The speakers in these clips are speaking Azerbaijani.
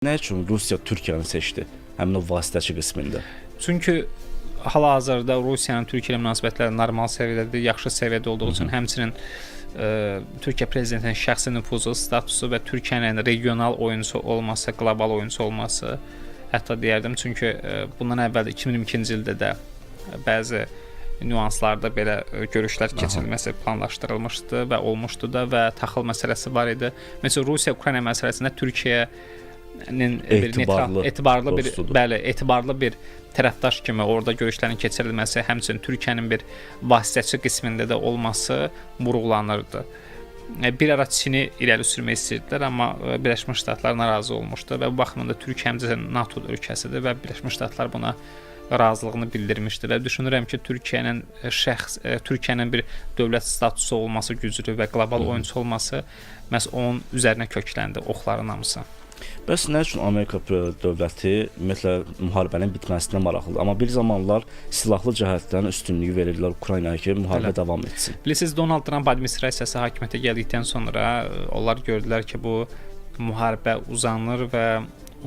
Nə üçün Rusiya Türkiyəni seçdi? Həmin o vasitəçi qismində. Çünki hal-hazırda Rusiyanın Türkiyə ilə münasibətləri normal səviyyədədir, yaxşı səviyyədə olduğu üçün həmçinin Türkiyə prezidentinin şəxsi nüfuzu, statusu və Türkiyənin regional oyunçu olması, qlobal oyunçu olması, hətta deyərdim, çünki bundan əvvəl 2022-ci ildə də bəzi nüanslarda belə görüşlər keçirilməsi planlaşdırılmışdı və olmuşdu da və taxıl məsələsi var idi. Məsələn, Rusiya-Ukrayna məsələsində Türkiyənin etibarlı bir tərəfdaş kimi orada görüşlərin keçirilməsi, həmçinin Türkiyənin bir vasitəçi qismində də olması vurğulanırdı. Bir ara Çini irəli sürmək istəyirdilər, amma Birləşmiş Ştatlar narazı olmuşdu və bu baxımdan da Türkiyə həmçinin NATO ölkəsidir və Birləşmiş Ştatlar buna razılığını bildirmişdi və düşünürəm ki, Türkiyənin bir dövlət statusu olması güclü və qlobal oyunçu olması məhz onun üzərinə kökləndi, oxların hamısı. Bəs nə üçün Amerika dövləti ümumiyyətlə müharibənin bitməsinə maraqlıdır? Amma bir zamanlar silahlı cəhətdən üstünlüyü verirdilər Ukraynaya ki, müharibə davam etsin. Bilirsiniz, Donald Trump administrasiyası hakimiyyətə gəldikdən sonra onlar gördülər ki, bu müharibə uzanır və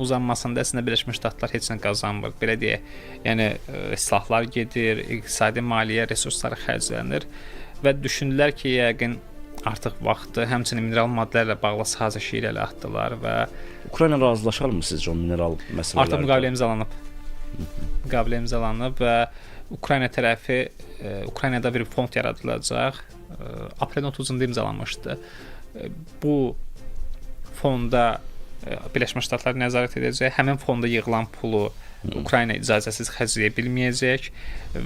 uzanmasında əslində Birləşmiş Ştatlar heç nə qazanmır. Belə deyək, yəni silahlar gedir, iqtisadi maliyyə resursları xərclənir və düşündülər ki, yəqin artıq vaxtı, həmçinin mineral maddələrlə bağlı sazişi irəli atdılar və Ukrayna razılaşarmı sizcə o mineral məsələlərdə? Artıq müqavilə imzalanıb. Müqavilə imzalanıb və Ukrayna tərəfi, Ukraynada bir fond yaradılacaq. Aprelin 30-da imzalanmışdı. Bu fonda Birləşmiş Ştatlar nəzarət edəcək. Həmin fonda yığılan pulu Ukrayna icazəsiz xərcləyə bilməyəcək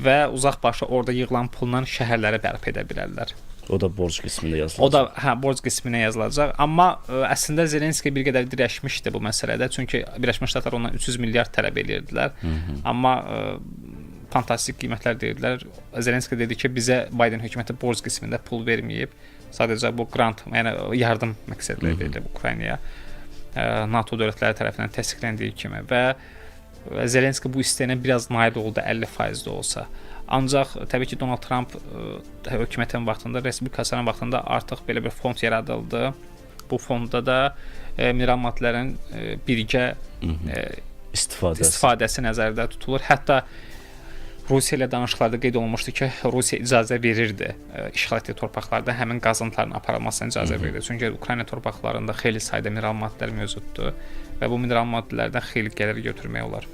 və uzaqbaşı orada yığılan pulla şəhərləri bərpa edə bilərlər. O da borc qismində yazılacaq. O da borc qisminə yazılacaq. Amma əslində Zelenski bir qədər dirəşmişdi bu məsələdə. Çünki Birləşmiş Ştatlar ondan 300 milyard tələb edirdilər. Amma fantastik qiymətlər deyirdilər. Zelenski dedi ki, bizə Biden hökuməti borc qismində pul verməyib. Sadəcə bu grant, yəni yardım məqsədlə verilib Ukraynaya. NATO dövlətləri tərəfindən təsdiqləndiyi kimi və Zelenski bu istəyinə biraz nail oldu 50% də olsa. Ancaq təbii ki, Donald Trump hökumətin vaxtında, respublikaçıların vaxtında artıq belə bir fond yaradıldı. Bu fondda da mineral maddələrin birgə istifadəsi nəzərdə tutulur. Hətta Rusiya ilə danışıqlarda qeyd olunmuşdu ki, Rusiya icazə verirdi işğal etdiyi torpaqlarda həmin qazıntıların aparılmasına icazə verirdi. Çünki Ukrayna torpaqlarında xeyli sayda mineral maddələr mövcuddur və bu mineral maddələrdən xeyli gəlir götürmək olar.